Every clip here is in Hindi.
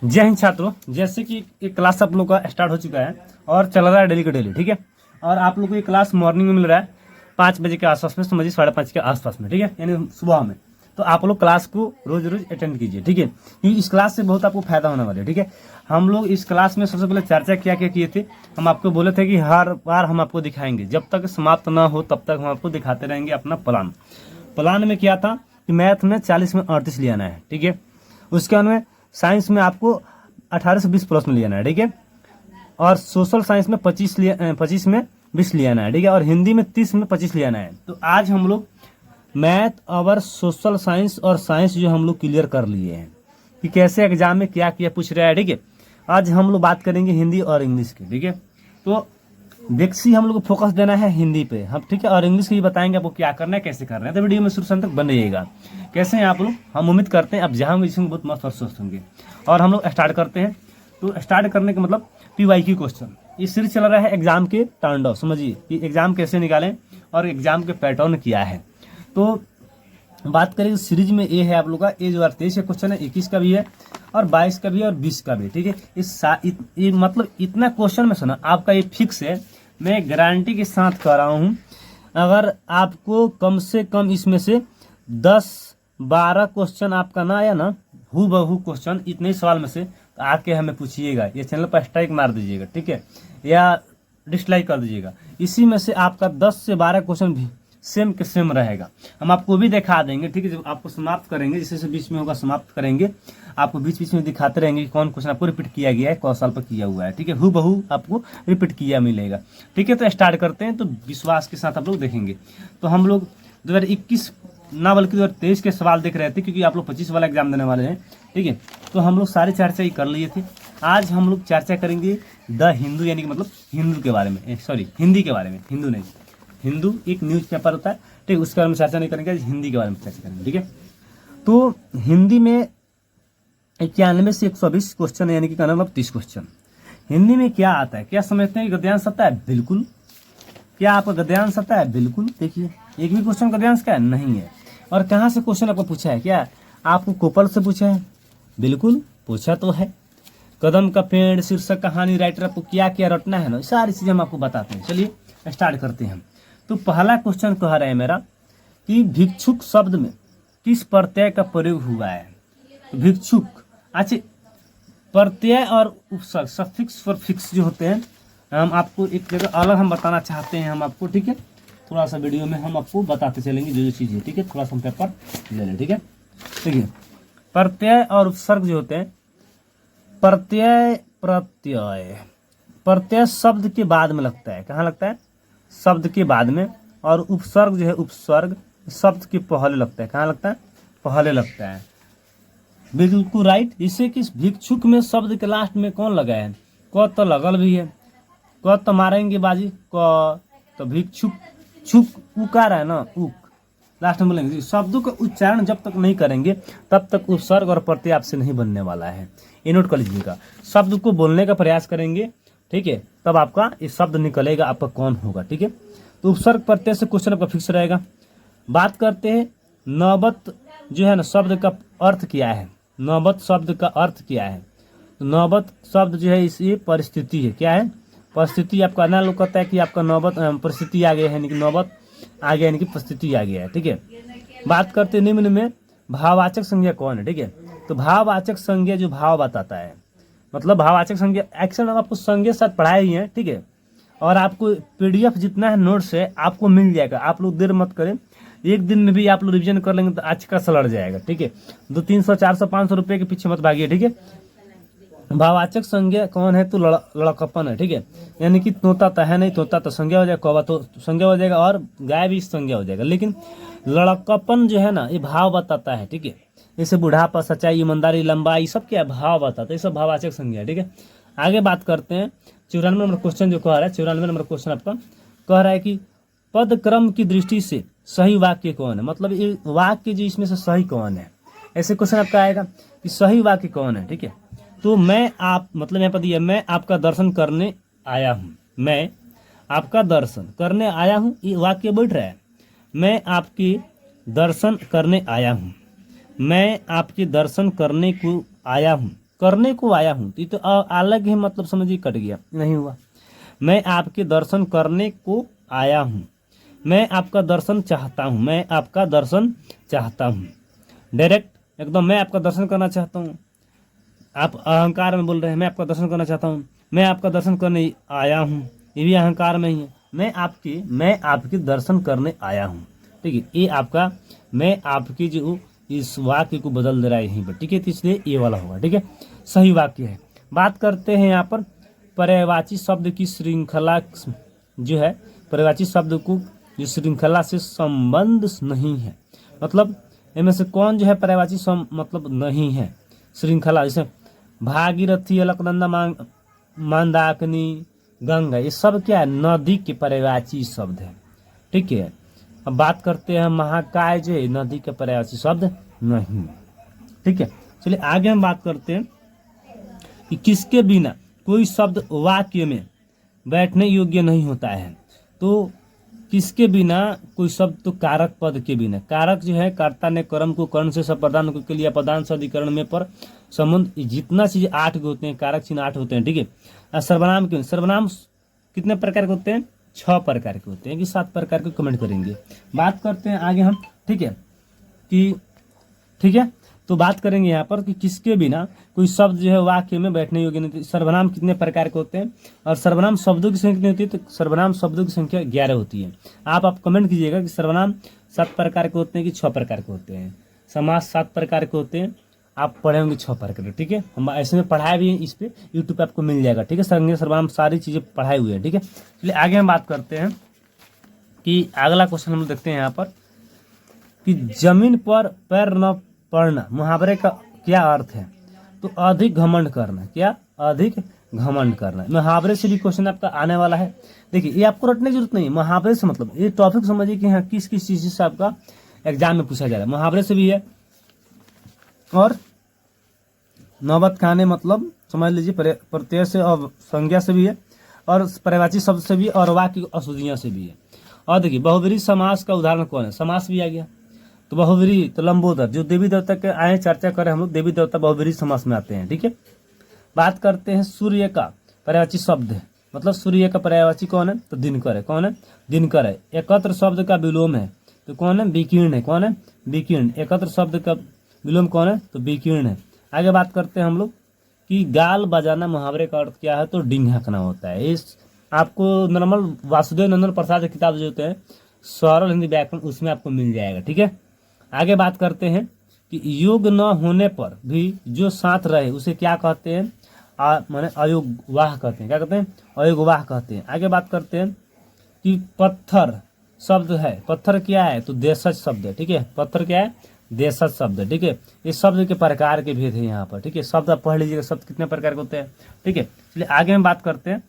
जय हिंद छात्रों, जैसे कि एक क्लास आप लोग का स्टार्ट हो चुका है और चल रहा है डेली का डेली, ठीक है। और आप लोग को ये क्लास मॉर्निंग में मिल रहा है 5 बजे के आसपास में, समझिए 5:30 के आसपास में, ठीक है, यानी सुबह में। तो आप लोग क्लास को रोज रोज अटेंड कीजिए, ठीक है, क्योंकि इस क्लास से बहुत आपको फायदा होने वाला है, ठीक है। हम लोग इस क्लास में सबसे पहले चर्चा क्या क्या किए थे। हम आपको बोले थे कि हर बार हम आपको दिखाएंगे, जब तक समाप्त ना हो तब तक हम आपको दिखाते रहेंगे अपना प्लान में क्या था कि मैथ में 40 में 38 ले आना है, ठीक है। उसके बाद में साइंस में आपको 18 से 20 प्लस में ले आना है, ठीक है। और सोशल साइंस में 25 में 20 ले आना है, ठीक है। और हिंदी में 30 में 25 ले आना है। तो आज हम लोग मैथ और सोशल साइंस और साइंस जो हम लोग क्लियर कर लिए हैं कि कैसे एग्जाम में क्या क्या पूछ रहा है, ठीक है। आज हम लोग बात करेंगे हिंदी और इंग्लिश की, ठीक है। तो बेसिक हम लोग को फोकस देना है हिंदी पे हम, ठीक है। और इंग्लिश की भी बताएंगे आपको क्या करना है, कैसे करना है। तो वीडियो में शुरू से अंत तक बन रहिएगा। कैसे हैं आप लोग, हम उम्मीद करते हैं आप जहाँ होंगे जिसमें बहुत मस्त और स्वस्थ होंगे। और हम लोग स्टार्ट करते हैं। तो स्टार्ट करने का मतलब PYQ क्वेश्चन, ये सीरीज चल रहा है एग्जाम के तांडव। समझिए कि एग्जाम कैसे निकालें और एग्जाम के पैटर्न क्या है। तो बात करें सीरीज में ये है आप लोग का, ये 2023 का क्वेश्चन है, 21 का भी है और 22 का भी है और 20 का भी, ठीक है। ये मतलब इतना क्वेश्चन में सुना आपका ये फिक्स है, मैं गारंटी के साथ कह रहा हूँ। अगर आपको कम से कम इसमें से 10-12 क्वेश्चन आपका ना आया ना, हूबहू क्वेश्चन इतने सवाल में से, तो आके हमें पूछिएगा, ये चैनल पर स्ट्राइक मार दीजिएगा, ठीक है, या डिसलाइक कर दीजिएगा। इसी में से आपका 10 से 12 क्वेश्चन भी सेम के सेम रहेगा। हम आपको भी दिखा देंगे, ठीक है। जब आपको समाप्त करेंगे, जैसे बीच में होगा समाप्त करेंगे, आपको बीच बीच में दिखाते रहेंगे कि कौन क्वेश्चन आपको रिपीट किया गया है, कौन साल पर किया हुआ है, ठीक है। हूबहू आपको रिपीट किया मिलेगा, ठीक है। तो स्टार्ट करते हैं। तो विश्वास के साथ आप लोग देखेंगे। तो हम लोग 2021 ना बल्कि 2023 के सवाल देख रहे थे, क्योंकि आप लोग 25 वाला एग्जाम देने वाले हैं, ठीक है। तो हम लोग सारी चर्चा ही कर लिए थे। आज हम लोग चर्चा करेंगे द हिंदू, यानी कि मतलब हिंदू के बारे में, सॉरी हिंदी के बारे में, हिंदू नहीं, हिंदू एक न्यूज पेपर होता है, ठीक है। उसके बारे में चर्चा नहीं करेंगे, आज हिंदी के बारे में चर्चा करेंगे, ठीक है। तो हिंदी में 91 से 120 क्वेश्चन है, यानी कि कहना मतलब 30 क्वेश्चन। हिंदी में क्या आता है, क्या समझते हैं कि गद्यांश आता है? बिल्कुल। क्या आपका गद्यांश आता है? बिल्कुल। देखिए एक भी क्वेश्चन गद्यांश का नहीं है। और कहाँ से क्वेश्चन आपको पूछा है? क्या आपको कोपल से पूछा है? बिल्कुल पूछा तो है। कदम का पेड़, शीर्षक, कहानी, राइटर, आपको क्या क्या रटना है ना, सारी चीजें हम आपको बताते हैं। चलिए स्टार्ट करते हैं हम। तो पहला क्वेश्चन कह रहा है मेरा कि भिक्षुक शब्द में किस प्रत्यय का प्रयोग हुआ है? भिक्षुक, अच्छा, प्रत्यय और उपसर्ग, सफिक्स और फिक्स जो होते हैं, हम आपको एक जगह अलग हम बताना चाहते हैं हम आपको, ठीक है। थोड़ा सा वीडियो में हम आपको बताते चलेंगे जो जो चीज़ है, ठीक है। थोड़ा सा हम पेपर ले लें, ठीक है। देखिए प्रत्यय और उपसर्ग जो होते हैं, प्रत्यय प्रत्यय शब्द के बाद में लगता है। कहाँ लगता है? शब्द के बाद में। और उपसर्ग जो है, उपसर्ग शब्द के पहले लगता है। कहाँ लगता है? पहले लगता है। बिल्कुल राइट। जैसे कि भिक्षुक में शब्द के लास्ट में कौन लगा है? क तो लगल भी है। क तो मारेंगे बाजी, क तो भिक्षुक, छुक उकार है ना, उक लास्ट में बोलेंगे। शब्दों का उच्चारण जब तक नहीं करेंगे तब तक उपसर्ग और प्रत्यय आपसे नहीं बनने वाला है। ये नोट कर लीजिएगा। शब्द को बोलने का प्रयास करेंगे, ठीक है, तब आपका ये शब्द निकलेगा, आपका कौन होगा, ठीक है। तो उपसर्ग प्रत्यय से क्वेश्चन आपका फिक्स रहेगा। बात करते हैं नौबत जो है ना, शब्द का अर्थ क्या है? नौबत शब्द का अर्थ क्या है? तो नौबत शब्द जो है इसी परिस्थिति है। क्या है? परिस्थिति। आपका ना लोग कहता है कि आपका नौबत परिस्थिति आ गया है, यानी कि नौबत आ गया, यानी कि परिस्थिति आ गया है, ठीक है। बात करते हैं निम्न में भाववाचक संज्ञा कौन है, ठीक है। तो भाववाचक संज्ञा जो भाव बताता है, मतलब भाववाचक संज्ञा, एक्शन आपको संज्ञा साथ पढ़ाए ही है, ठीक है। और आपको PDF जितना है नोट्स है आपको मिल जाएगा। आप लोग देर मत करें, एक दिन में भी आप लोग रिवीजन कर लेंगे तो आज का सलड़ जाएगा, ठीक है। 200, 300, 400, 500 रुपये के पीछे मत भागिए, ठीक है। भाववाचक संज्ञा कौन है? तो लड़कपन है, ठीक है। यानी कि तोता तो है नहीं, तोता तो संज्ञा हो जाएगा, कौवा तो संज्ञा हो जाएगा और गाय भी संज्ञा हो जाएगा। लेकिन लड़कपन जो है ना, ये भाव बताता है, ठीक है। जैसे बुढ़ापा, सच्चाई, ईमानदारी, लंबाई, सब क्या भाव बताता है, ये सब भाववाचक संज्ञा है, ठीक है। आगे बात करते हैं 94 नंबर क्वेश्चन जो कह रहा है। 94 नंबर क्वेश्चन आपका कह रहा है कि पद क्रम की दृष्टि से सही वाक्य कौन है? मतलब ये वाक्य जो इसमें से सही कौन है, ऐसे क्वेश्चन आपका आएगा कि सही वाक्य कौन है, ठीक है। तो मैं आप, मतलब यहाँ पर दिया, मैं आपका दर्शन करने आया हूँ, मैं आपका दर्शन करने आया हूँ, ये वाक्य बैठ रहा है। मैं आपके दर्शन करने आया हूँ, मैं आपके दर्शन करने को आया हूँ, करने को आया हूँ, तो ये तो अलग ही मतलब समझिए कट गया, नहीं हुआ। मैं आपके दर्शन करने को आया हूँ, मैं आपका दर्शन चाहता हूँ, मैं आपका दर्शन चाहता हूँ। डायरेक्ट एकदम मैं आपका दर्शन करना चाहता हूँ, आप अहंकार में बोल रहे हैं, मैं आपका दर्शन करना चाहता हूँ, मैं आपका दर्शन करने आया हूँ, ये भी अहंकार में ही है। मैं आपके दर्शन करने आया हूँ, ठीक है, ये आपका मैं आपकी जो इस वाक्य को बदल दे रहा है यहीं पर, ठीक है, तो इसलिए ये वाला होगा, ठीक है, सही वाक्य है। बात करते हैं यहाँ पर पर्यायवाची शब्द की श्रृंखला जो है, पर्यायवाची शब्द को जो श्रृंखला से संबंध नहीं है, मतलब इनमें से कौन जो है पर्यायवाची मतलब नहीं है श्रृंखला, जैसे भागीरथी, अलकनंदा, मंदाकिनी, गंगा, ये सब क्या है, नदी के पर्यायवाची शब्द है, ठीक है। अब बात करते हैं महाकाय, जो है नदी के पर्यायवाची शब्द नहीं, ठीक है। चलिए आगे हम बात करते हैं कि किसके बिना कोई शब्द वाक्य में बैठने योग्य नहीं होता है। तो किसके बिना कोई शब्द, तो कारक पद के बिना। कारक जो है, कर्ता ने कर्म को कर्ण से संप्रदान के लिए अपदान से अधिकरण में पर संबंध, जितना चीज 8 के होते हैं, कारक चिन्ह 8 होते हैं, ठीक है। सर्वनाम के, सर्वनाम कितने प्रकार के होते हैं, 6 प्रकार के होते हैं कि 7 प्रकार के, कमेंट करेंगे। बात करते हैं आगे हम, ठीक है, कि ठीक है, तो बात करेंगे यहाँ पर कि किसके बिना कोई शब्द जो है वाक्य में बैठने योग्य नहीं। सर्वनाम कितने प्रकार के होते हैं और सर्वनाम शब्दों की संख्या कितनी होती है, तो सर्वनाम शब्दों की संख्या 11 होती है। आप कमेंट कीजिएगा कि सर्वनाम 7 प्रकार के होते हैं कि 6 प्रकार के होते हैं। समास 7 प्रकार के होते हैं, आप पढ़े होंगे 6 प्रकार के, ठीक है। हम ऐसे में पढ़ाए भी हैं, इस पे यूट्यूब पे आपको मिल जाएगा, ठीक है। संज्ञा सर्वनाम सारी चीजें पढ़ाई हुई है, ठीक है। चलिए आगे हम बात करते हैं कि अगला क्वेश्चन हम देखते हैं यहाँ पर कि जमीन पर पैर न पड़ना, मुहावरे का क्या अर्थ है, तो अधिक घमंड करना। क्या, अधिक घमंड करना। मुहावरे से भी क्वेश्चन आपका आने वाला है। देखिए ये आपको रटने की जरूरत नहीं है, मुहावरे से मतलब ये टॉपिक समझिए कि हाँ किस किस चीज से आपका एग्जाम में पूछा जा रहा है। मुहावरे से भी है और नौबत खाने मतलब समझ लीजिए प्रत्यय से और संज्ञा से भी है और पर्यायवाची शब्द से भी और वाक्य अशुद्धियां से भी है। और देखिए बहुव्रीहि समास का उदाहरण कौन है, समास भी आ गया, तो बहुव्रीहि तो लंबोदर, जो देवी देवता के आए चर्चा करें हम लोग, देवी देवता बहुव्रीहि समास में आते हैं, ठीक है। बात करते हैं सूर्य का पर्यायवाची शब्द है, मतलब सूर्य का पर्यायवाची कौन है, तो दिनकर है। कौन है, दिनकर है। एकत्र शब्द का विलोम है, तो कौन है, विकीर्ण है। कौन है, विकीर्ण। एकत्र शब्द का विलोम कौन है, तो विकीर्ण है। आगे बात करते हैं हम लोग कि गाल बजाना मुहावरे का अर्थ क्या है, तो डिंग हकना होता है। इस आपको नॉर्मल वासुदेव नंदन प्रसाद की किताब जो होते हैं सरल हिंदी व्याकरण, उसमें आपको मिल जाएगा, ठीक है। आगे बात करते हैं कि योग न होने पर भी जो साथ रहे उसे क्या कहते हैं, माने अयोगवाह कहते हैं। क्या कहते हैं, अयोगवाह कहते हैं। आगे बात करते हैं कि पत्थर शब्द है, पत्थर क्या है, तो देशज शब्द है, ठीक है। पत्थर क्या है, देशज शब्द है, ठीक है। इस शब्द के प्रकार के भेद है यहाँ पर, ठीक है। शब्द आप पढ़ लीजिएगा, शब्द कितने प्रकार के होते हैं, ठीक है। इसलिए आगे हम बात करते हैं,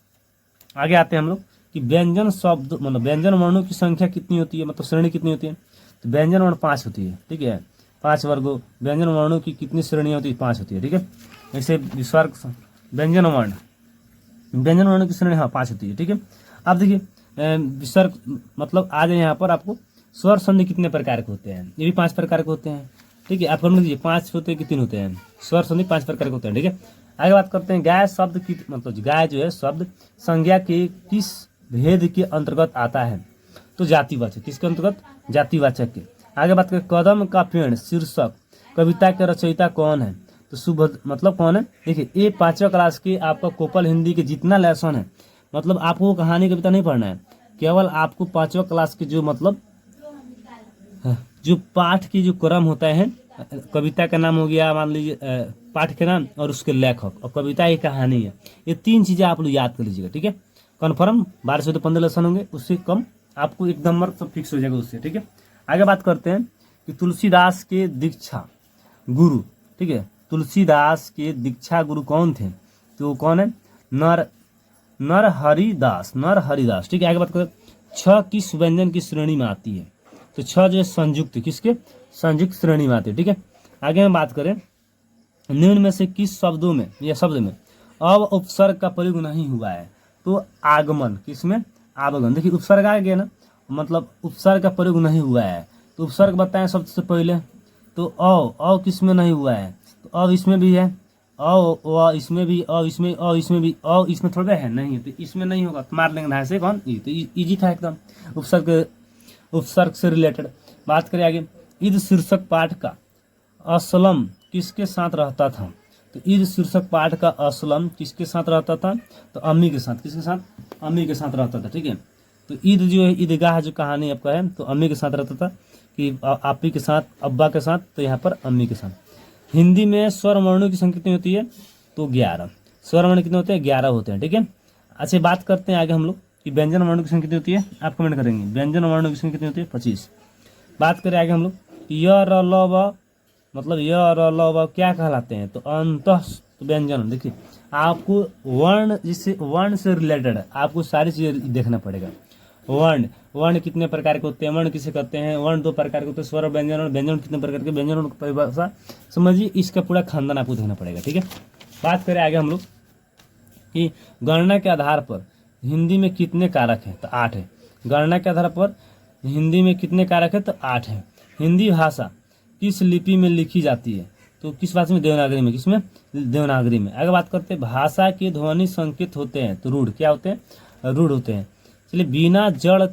आगे आते हैं हम लोग कि व्यंजन शब्द मतलब व्यंजन वर्णों की संख्या कितनी होती है, मतलब श्रेणी कितनी होती है, तो व्यंजन वर्ण 5 होती है, ठीक है। 5 वर्गों व्यंजन वर्णों की कितनी श्रेणियाँ होती है, 5 होती है, ठीक है। जैसे विसर्ग व्यंजन वर्णों की श्रेणी, हाँ 5 होती है, ठीक है। अब देखिए विसर्ग मतलब आ जाए यहाँ पर आपको स्वर संधि कितने प्रकार के होते हैं, ये भी 5 प्रकार के होते हैं, ठीक है। आप हम लीजिए 5 होते हैं कि 3 होते हैं, स्वर संधि 5 प्रकार के होते हैं, ठीक है। आगे बात करते हैं गाय शब्द की, मतलब गाय जो है शब्द संज्ञा के किस भेद के अंतर्गत आता है, तो जातिवाचक। किसके अंतर्गत, जातिवाचक के। आगे बात करें कदम का पेड़ शीर्षक कविता के रचयिता कौन है, तो सुबोध मतलब कौन है। देखिए ये 5वीं क्लास के आपका कोपल हिंदी के जितना लेसन है, मतलब आपको कहानी कविता नहीं पढ़ना है, केवल आपको 5वीं क्लास के जो मतलब जो पाठ की जो क्रम होता है, कविता का नाम हो गया मान लीजिए पाठ के नाम और उसके लेखक, और कविता की कहानी है, ये 3 चीजें आप लोग याद कर लीजिएगा, ठीक है। कन्फर्म 12 से तो 15 लेसन होंगे, उससे कम आपको एक नंबर सब फिक्स हो जाएगा उससे, ठीक है। आगे बात करते हैं कि तुलसीदास के दीक्षा गुरु, ठीक है। तुलसीदास के दीक्षा गुरु कौन थे, तो कौन है, नरहरिदास, ठीक है। आगे बात करें 6 किस व्यंजन की श्रेणी में आती है, तो 6 जो है संयुक्त, किसके, संयुक्त श्रेणी में आती है, ठीक है। आगे हम बात करें निम्न में से किस शब्दों में या शब्द में अब उपसर्ग का प्रयोग नहीं हुआ है, तो आगमन, किसमें, आगमन। देखिए उपसर्ग आ गया ना, मतलब उपसर्ग का प्रयोग नहीं हुआ है, तो उपसर्ग बताएं सबसे पहले, तो अ किस में नहीं हुआ है, तो अब इसमें भी है, इसमें भी इसमें भी इसमें थोड़ा है नहीं है, तो इसमें नहीं होगा तो मार लेंगे धाय से कौन ई, तो इजी था एकदम। उपसर्ग से रिलेटेड बात करें आगे। ईद शीर्षक पाठ का असलम किसके साथ रहता था? तो ईद शीर्षक पाठ का असलम किसके साथ रहता था? तो अम्मी के साथ। किसके साथ? अम्मी के साथ रहता था, ठीक है। तो ईद जो है, ईदगाह जो कहानी आपका है, तो अम्मी के साथ रहता था कि आपी के साथ, अब्बा के साथ, तो यहाँ पर अम्मी के साथ। हिंदी में स्वर वर्णों की संख्या कितनी होती है? तो 11 स्वर वर्ण कितने होते हैं? 11 होते हैं, ठीक है। अच्छा, बात करते हैं आगे हम लोग कि व्यंजन वर्णों की संख्या कितनी होती है, आप कमेंट करेंगे। व्यंजन वर्णों की संख्या कितनी होती है? 25। बात करें आगे हम लोग कि य र ल व, मतलब य र ल व क्या कहलाते हैं? तो अंतः व्यंजन। देखिए, आपको वर्ण, जिससे वर्ण से रिलेटेड है, आपको सारी चीजें देखना पड़ेगा। वर्ण कितने प्रकार के होते हैं? वर्ण किसे कहते हैं? वर्ण 2 प्रकार के होते हैं, स्वर और व्यंजन। और व्यंजन कितने प्रकार के? व्यंजन की परिभाषा समझिए, इसका पूरा खानदान आपको देखना पड़ेगा, ठीक है। बात करें आगे हम लोग कि गणना के आधार पर हिंदी में कितने कारक हैं? तो 8 है। गणना के आधार पर हिंदी में कितने कारक है? तो 8 है। हिंदी भाषा किस लिपि में लिखी जाती है? तो किस भाषा में? देवनागरी में। किसमें? देवनागरी में। अगर बात करते हैं भाषा के ध्वनि संकेत होते हैं, तो रूढ़ क्या होते हैं? रूढ़ होते हैं। चलिए, बिना जड़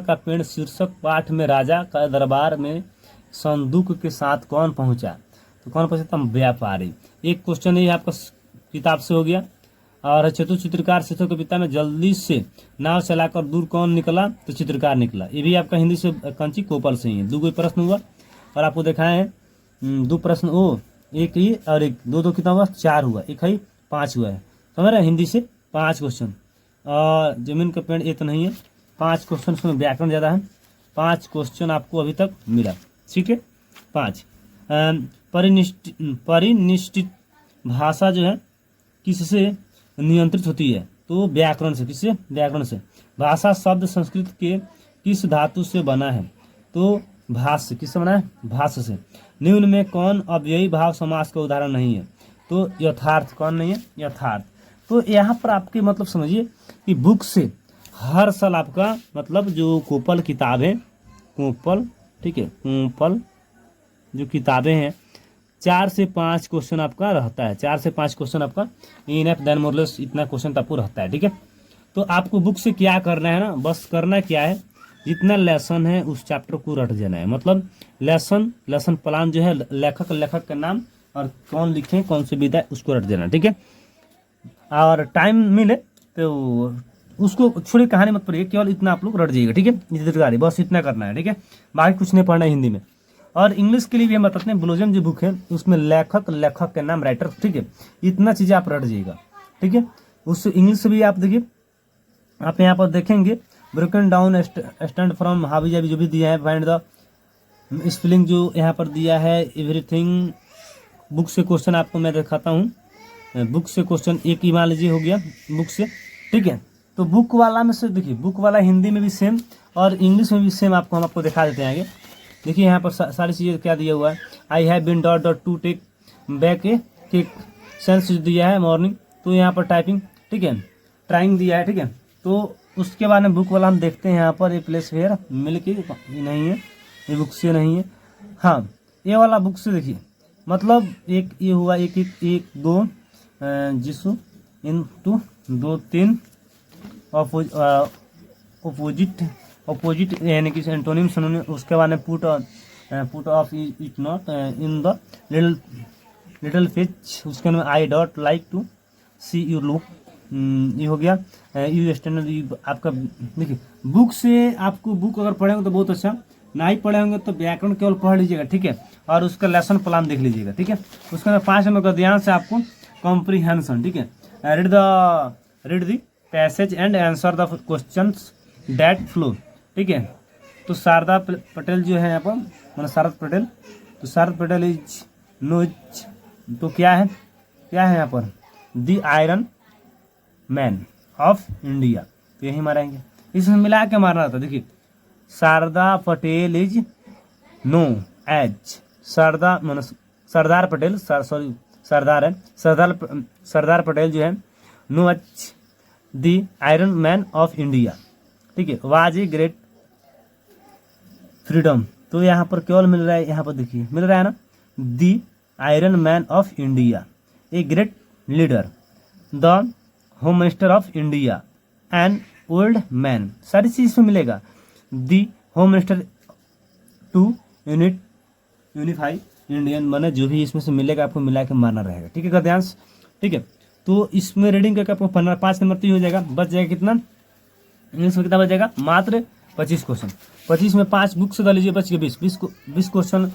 का पेड़ शीर्षक पाठ में राजा का दरबार में संदूक के साथ कौन पहुंचा? तो कौन पहुंचा था? व्यापारी। एक क्वेश्चन ये आपका किताब से हो गया। और चित्रकार शिशु के पिता में जल्दी से नाव चलाकर दूर कौन निकला? तो चित्रकार निकला। ये भी आपका हिंदी से कंची कोपल से ही है। 2 प्रश्न हुआ और आपको दिखाए हैं 2 प्रश्न, एक ही और एक, 2 कितना हुआ? 4 हुआ, एक ही 5 हुआ है। समझ रहे? हिंदी से 5 क्वेश्चन। और जमीन का पेड़ ये तो नहीं है। 5 क्वेश्चन, उसमें व्याकरण ज़्यादा है। 5 क्वेश्चन आपको अभी तक मिला, ठीक है। 5 परिनिष्ठित भाषा जो है किससे नियंत्रित होती है? तो व्याकरण से। किससे? व्याकरण से। भाषा शब्द संस्कृत के किस धातु से बना है? तो भाष्य। किससे बना है? भाष्य से। निम्न में कौन अव्ययी भाव समास का उदाहरण नहीं है? तो यथार्थ। कौन नहीं है? यथार्थ। तो यहाँ पर आपके मतलब समझिए कि बुक से हर साल आपका मतलब जो कोपल किताब है, कोपल, ठीक है, कोपल जो किताबें हैं, 4 से 5 क्वेश्चन आपका रहता है। 4 से 5 क्वेश्चन आपका इनफ देन मोरलेस इतना क्वेश्चन आपको रहता है, ठीक है। तो आपको बुक से क्या करना है ना, बस करना क्या है, जितना लेसन है उस चैप्टर को रट देना है। मतलब लेसन प्लान जो है, लेखक का नाम और कौन लिखे, कौन सी विधा, उसको रट देना, ठीक है। और टाइम मिले तो उसको छोड़ी कहानी मत पढ़िए, केवल इतना आप लोग रट जाइएगा, ठीक है। चित्रकारी बस इतना करना है, ठीक है। बाकी कुछ नहीं पढ़ना है हिंदी में। और इंग्लिश के लिए भी हम बताते हैं, ब्लोजम जो बुक है उसमें लेखक के नाम, राइटर, ठीक है। इतना चीज़ें आप रट जाइएगा, ठीक है। उससे इंग्लिश से भी आप देखिए, आप यहाँ पर देखेंगे ब्रोकन डाउन स्टैंड फ्रॉम हावी जावी जो भी दिया है, फाइंड द स्पेलिंग जो यहाँ पर दिया है, एवरीथिंग। बुक से क्वेश्चन आपको मैं दिखाता हूँ। बुक से क्वेश्चन एक ही मान लीजिए हो गया बुक से, ठीक है। तो बुक वाला में से देखिए, बुक वाला हिंदी में भी सेम और इंग्लिश में भी सेम आपको हम आपको दिखा देते हैं आगे। देखिए यहाँ पर सारी चीज़ें क्या दिया हुआ है। I have been dot to take back के सेंस दिया है मॉर्निंग, तो यहाँ पर टाइपिंग, ठीक है, ट्राइंग दिया है, ठीक है। तो उसके बाद में बुक वाला हम देखते हैं यहाँ पर, ये प्लेस वेयर मिल के नहीं है, ये बुक से नहीं है। हाँ, ये वाला बुक से देखिए, मतलब एक ये हुआ, एक दो जिसु इन टू 2 3 अपोजिट यानी कि एंटोनिम सिनोनिम। उसके बाद में put off it not in the little fitch. उसके बाद आई डॉट like to see you look, ये हो गया। यू स्टैंडर्ड आपका देखिए, बुक से आपको बुक अगर पढ़ेंगे तो बहुत अच्छा, नहीं पढ़े होंगे तो व्याकरण केवल पढ़ लीजिएगा, ठीक है। और उसका लेसन प्लान देख लीजिएगा, ठीक है। उसके अंदर 5 नंबर का ध्यान से आपको कॉम्प्रीहेंशन, ठीक है। Read the passage and answer the questions that flow, ठीक है। तो शारदा पटेल जो है यहाँ पर, मतलब शारद पटेल, तो शारद पटेल इज नोज, तो क्या है यहाँ पर, the iron man of India, तो यही मारेंगे। इसमें मिला के मारना था। देखिए, Sharda Patel is known as Sardar Patel, sorry Sardar है, सरदार पटेल जो है known as the iron man of India, ठीक है, वाज ए ग्रेट फ्रीडम। तो यहाँ पर केवल मिल रहा है, यहाँ पर देखिए मिल रहा है ना, the iron man of India, a great leader, the home minister of India, an old man, सारी चीज़ इसमें मिलेगा। The home minister to unify Indian, माने जो भी इसमें से मिलेगा आपको मिला के मारना रहेगा। ठीक है गद्यांश, ठीक है। तो इसमें रीडिंग करके आपको 5 नंबर तो हो जाएगा, बच जाएगा कितना, इंग्लिश में कितना बच जाएगा, मात्र 25 क्वेश्चन। 25 में 5 बुक से कर लीजिए, बच गए 20 क्वेश्चन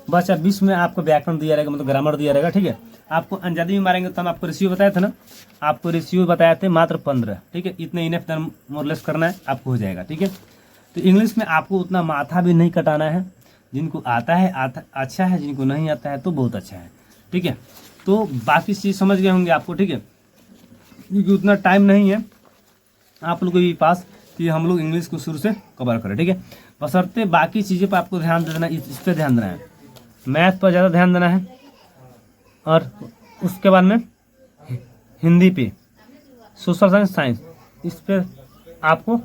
बचा। 20 में आपको व्याकरण दिया रहेगा, मतलब ग्रामर दिया रहेगा। ठीक है, आपको अंजादी में मारेंगे तो हम आपको रेशियो बताए थे ना, आपको रेशियो बताए थे मात्र 15। ठीक है, इतने इनफ मोरलेस करना है आपको हो जाएगा। ठीक है, तो इंग्लिश में आपको उतना माथा भी नहीं कटाना है, जिनको आता है अच्छा है, जिनको नहीं आता है तो बहुत अच्छा है। ठीक है, तो बाकी चीज़ समझ गए होंगे आपको। ठीक है, क्योंकि उतना टाइम नहीं है आप लोगों के पास कि हम लोग इंग्लिश को शुरू से कवर करें। ठीक है, बशर्ते बाकी चीज़ों पर आपको ध्यान देना है, इस पर ध्यान देना है, मैथ पर ज़्यादा ध्यान देना है, और उसके बाद में हिंदी पे, सोशल साइंस इस पर आपको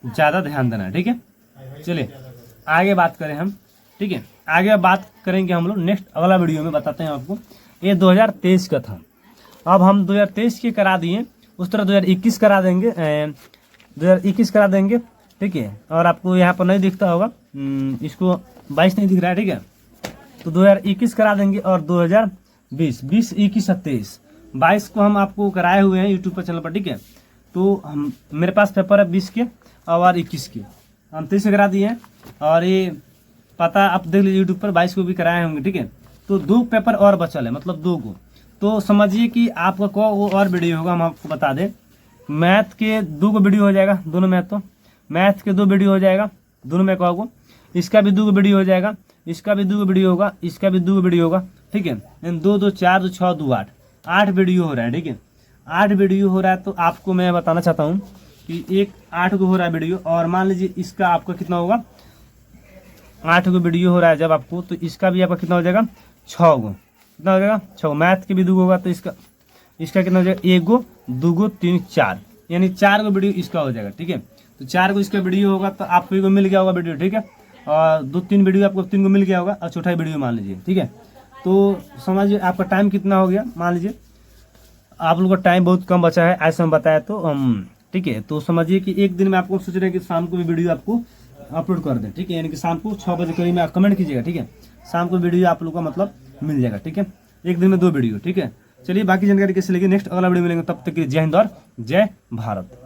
ज़्यादा ध्यान देना है। ठीक है, चलिए आगे बात करें हम। ठीक है, आगे बात करेंगे हम लोग नेक्स्ट अगला वीडियो में, बताते हैं आपको। ये 2023 का था, अब हम 2023 के करा दिए, उस तरह 2021 करा देंगे, 2021 करा देंगे। ठीक है, और आपको यहाँ पर नहीं दिखता होगा, इसको 22 नहीं दिख रहा है। ठीक है, तो 2021 करा देंगे, और 2020, 20, 21 और 23, 22 को हम आपको कराए हुए हैं यूट्यूब पर चैनल पर। ठीक है, तो हम मेरे पास पेपर है 20 के और 21 के, हम 23 करा दिए हैं, और ये पता आप देख लीजिए यूट्यूब पर 22 को भी कराए होंगे। ठीक है, तो 2 पेपर और बचल है, मतलब 2 को, तो समझिए कि आपका को वो और वीडियो होगा। हम आपको बता दें, मैथ के 2 को वीडियो हो जाएगा, दोनों मैथ, तो मैथ के 2 वीडियो हो जाएगा दोनों में को, इसका भी 2 को वीडियो हो जाएगा, इसका भी 2 को वीडियो होगा, इसका भी 2 को वीडियो होगा। ठीक है, 2 2 4 2 6 2 8 वीडियो हो रहा है। ठीक है, 8 वीडियो हो रहा है, तो आपको मैं बताना चाहता हूँ कि एक 8 को हो रहा है वीडियो, और मान लीजिए इसका आपका कितना होगा, 8 को वीडियो हो रहा है जब आपको, तो इसका भी आपका कितना हो जाएगा, 6 को, कितना हो जाएगा 6। मैथ के भी 2 होगा, तो इसका कितना हो जाएगा, 1 गो 2 गो 3 4, यानी 4 को वीडियो इसका हो जाएगा। ठीक है, तो 4 को इसका वीडियो होगा, तो आपको को मिल गया होगा वीडियो। ठीक है, और 2-3 वीडियो आपको 3 को मिल गया होगा, और चौथा वीडियो मान लीजिए। ठीक है, तो समझिए आपका टाइम कितना हो गया, मान लीजिए आप लोग का टाइम बहुत कम बचा है, ऐसा हम बताया तो हम। ठीक है, तो समझिए कि एक दिन में आपको सोच रहे हैं कि शाम को भी वीडियो आपको अपलोड कर दें। ठीक है, यानी कि शाम को 6 बजे करीब में आप कमेंट कीजिएगा। ठीक है, शाम को वीडियो आप लोग का मतलब मिल जाएगा। ठीक है, एक दिन में 2 वीडियो। ठीक है, चलिए बाकी जानकारी कैसे लेंगे नेक्स्ट अगला वीडियो मिलेंगे, तब तक के लिए जय हिंद और जय भारत।